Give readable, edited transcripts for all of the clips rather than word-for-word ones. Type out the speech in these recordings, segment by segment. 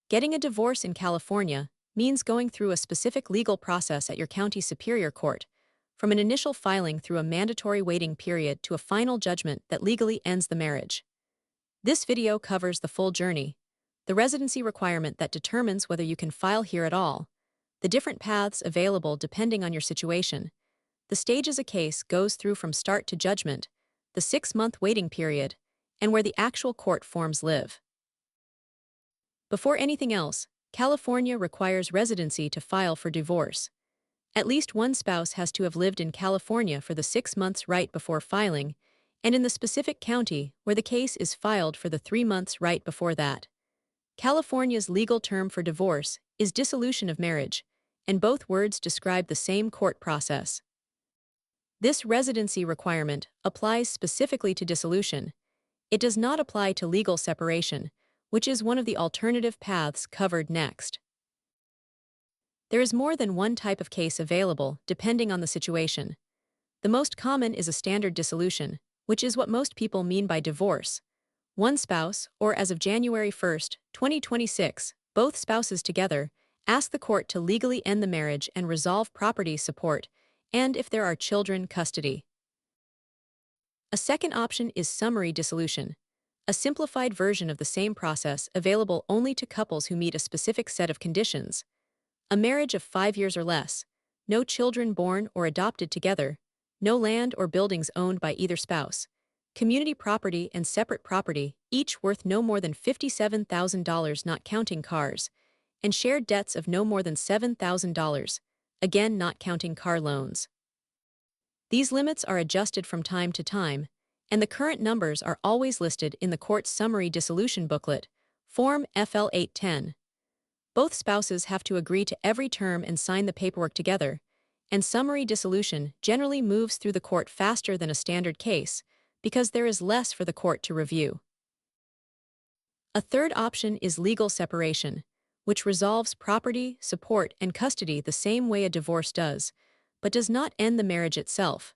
Getting a divorce in California means going through a specific legal process at your county superior court, from an initial filing through a mandatory waiting period to a final judgment that legally ends the marriage. This video covers the full journey, the residency requirement that determines whether you can file here at all, the different paths available depending on your situation, the stages a case goes through from start to judgment, the 6-month waiting period, and where the actual court forms live. Before anything else, California requires residency to file for divorce. At least one spouse has to have lived in California for the 6 months right before filing, and in the specific county where the case is filed for the 3 months right before that. California's legal term for divorce is dissolution of marriage, and both words describe the same court process. This residency requirement applies specifically to dissolution. It does not apply to legal separation, which is one of the alternative paths covered next. There is more than one type of case available depending on the situation. The most common is a standard dissolution, which is what most people mean by divorce. One spouse, or as of January 1, 2026, both spouses together, ask the court to legally end the marriage and resolve property support, and if there are children, custody. A second option is summary dissolution, a simplified version of the same process available only to couples who meet a specific set of conditions. A marriage of 5 years or less, no children born or adopted together, no land or buildings owned by either spouse, community property and separate property, each worth no more than $57,000 not counting cars, and shared debts of no more than $7,000, again not counting car loans. These limits are adjusted from time to time, and the current numbers are always listed in the court's summary dissolution booklet, Form FL 810. Both spouses have to agree to every term and sign the paperwork together, and summary dissolution generally moves through the court faster than a standard case because there is less for the court to review. A third option is legal separation, which resolves property, support, and custody the same way a divorce does, but does not end the marriage itself.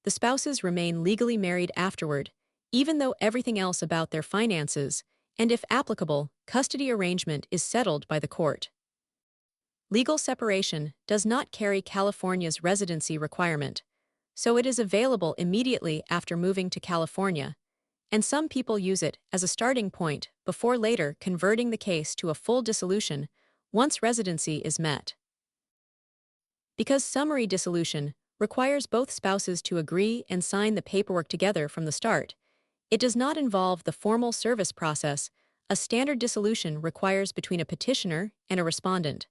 The spouses remain legally married afterward, even though everything else about their finances, and if applicable, custody arrangement is settled by the court. Legal separation does not carry California's residency requirement, so it is available immediately after moving to California, and some people use it as a starting point before later converting the case to a full dissolution once residency is met. Because summary dissolution requires both spouses to agree and sign the paperwork together from the start, it does not involve the formal service process a standard dissolution requires between a petitioner and a respondent.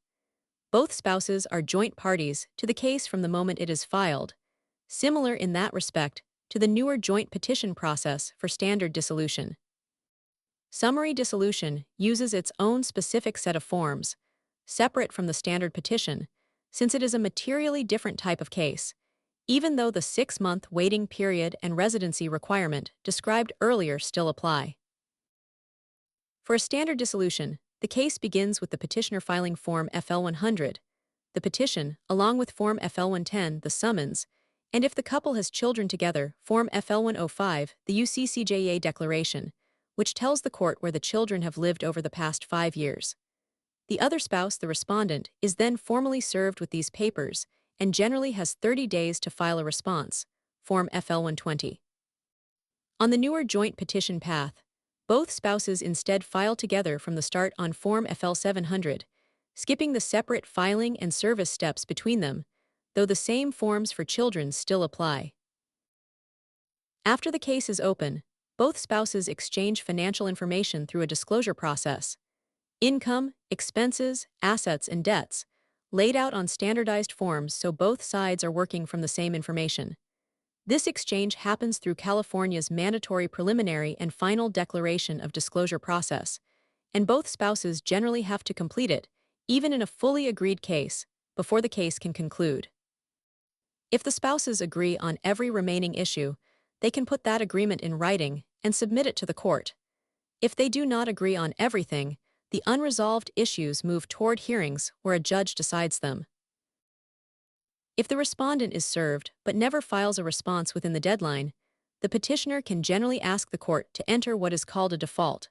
Both spouses are joint parties to the case from the moment it is filed, similar in that respect to the newer joint petition process for standard dissolution. Summary dissolution uses its own specific set of forms, separate from the standard petition, since it is a materially different type of case, even though the 6-month waiting period and residency requirement described earlier still apply. For a standard dissolution, the case begins with the petitioner filing Form FL 100, the petition, along with Form FL 110, the summons, and if the couple has children together, Form FL 105, the UCCJA declaration, which tells the court where the children have lived over the past 5 years. The other spouse, the respondent, is then formally served with these papers and generally has 30 days to file a response, Form FL 120. On the newer joint petition path, both spouses instead file together from the start on Form FL 700, skipping the separate filing and service steps between them, though the same forms for children still apply. After the case is open, both spouses exchange financial information through a disclosure process. Income, expenses, assets, and debts, laid out on standardized forms so both sides are working from the same information. This exchange happens through California's mandatory preliminary and final declaration of disclosure process, and both spouses generally have to complete it, even in a fully agreed case, before the case can conclude. If the spouses agree on every remaining issue, they can put that agreement in writing and submit it to the court. If they do not agree on everything, the unresolved issues move toward hearings where a judge decides them. If the respondent is served but never files a response within the deadline, the petitioner can generally ask the court to enter what is called a default.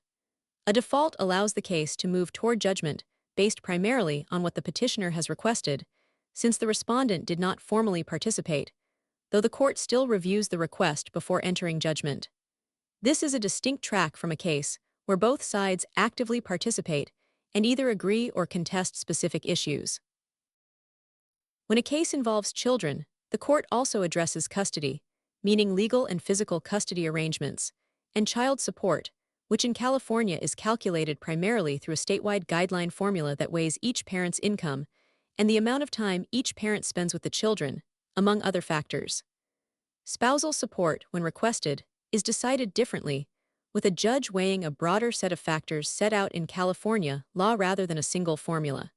A default allows the case to move toward judgment based primarily on what the petitioner has requested, since the respondent did not formally participate, though the court still reviews the request before entering judgment. This is a distinct track from a case where both sides actively participate and either agree or contest specific issues. When a case involves children, the court also addresses custody, meaning legal and physical custody arrangements, and child support, which in California is calculated primarily through a statewide guideline formula that weighs each parent's income and the amount of time each parent spends with the children, among other factors. Spousal support, when requested, is decided differently, with a judge weighing a broader set of factors set out in California law rather than a single formula.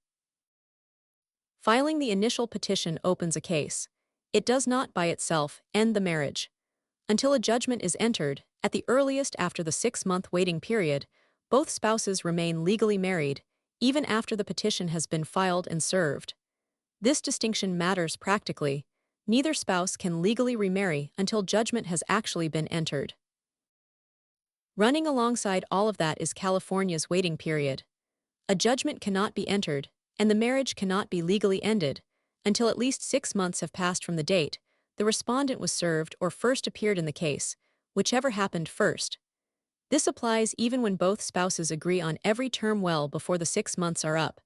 Filing the initial petition opens a case. It does not by itself end the marriage. Until a judgment is entered, at the earliest after the 6-month waiting period, both spouses remain legally married, even after the petition has been filed and served. This distinction matters practically. Neither spouse can legally remarry until judgment has actually been entered. Running alongside all of that is California's waiting period. A judgment cannot be entered, and the marriage cannot be legally ended, until at least 6 months have passed from the date the respondent was served or first appeared in the case, whichever happened first. This applies even when both spouses agree on every term well before the 6 months are up.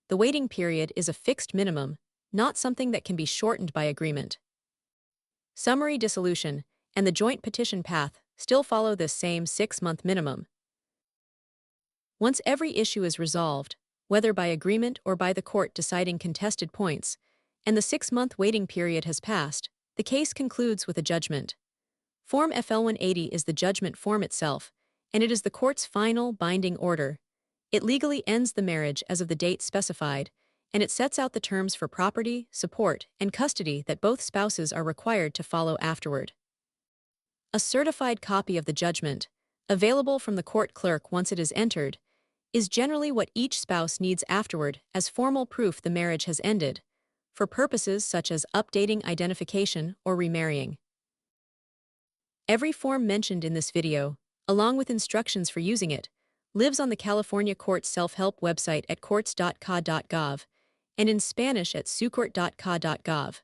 The waiting period is a fixed minimum, not something that can be shortened by agreement. Summary dissolution and the joint petition path still follow this same 6-month minimum. Once every issue is resolved, whether by agreement or by the court deciding contested points, and the 6-month waiting period has passed, the case concludes with a judgment. Form FL-180 is the judgment form itself, and it is the court's final, binding order. It legally ends the marriage as of the date specified, and it sets out the terms for property, support, and custody that both spouses are required to follow afterward. A certified copy of the judgment, available from the court clerk once it is entered, is generally what each spouse needs afterward as formal proof the marriage has ended, for purposes such as updating identification or remarrying. Every form mentioned in this video, along with instructions for using it, lives on the California Court's self-help website at courts.ca.gov and in Spanish at sucourt.ca.gov.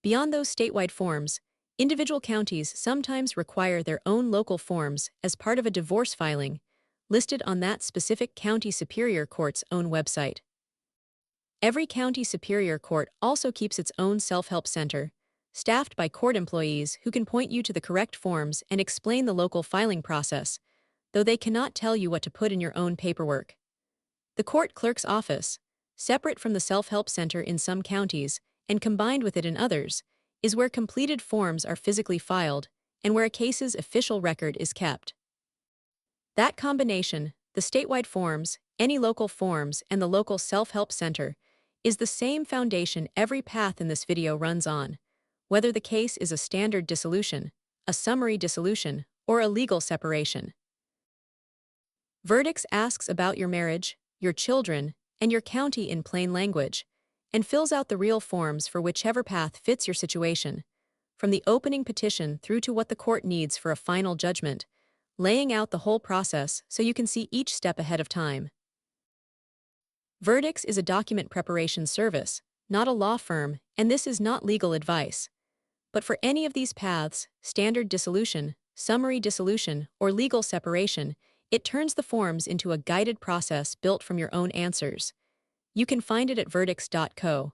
Beyond those statewide forms, individual counties sometimes require their own local forms as part of a divorce filing, listed on that specific county superior court's own website. Every county superior court also keeps its own self-help center, staffed by court employees who can point you to the correct forms and explain the local filing process, though they cannot tell you what to put in your own paperwork. The court clerk's office, separate from the self-help center in some counties and combined with it in others, is where completed forms are physically filed and where a case's official record is kept. That combination, the statewide forms, any local forms, and the local self-help center, is the same foundation every path in this video runs on, whether the case is a standard dissolution, a summary dissolution, or a legal separation. Virdix asks about your marriage, your children, and your county in plain language, and fills out the real forms for whichever path fits your situation, from the opening petition through to what the court needs for a final judgment, laying out the whole process so you can see each step ahead of time. Virdix is a document preparation service, not a law firm, and this is not legal advice. But for any of these paths, standard dissolution, summary dissolution, or legal separation, it turns the forms into a guided process built from your own answers. You can find it at virdix.co.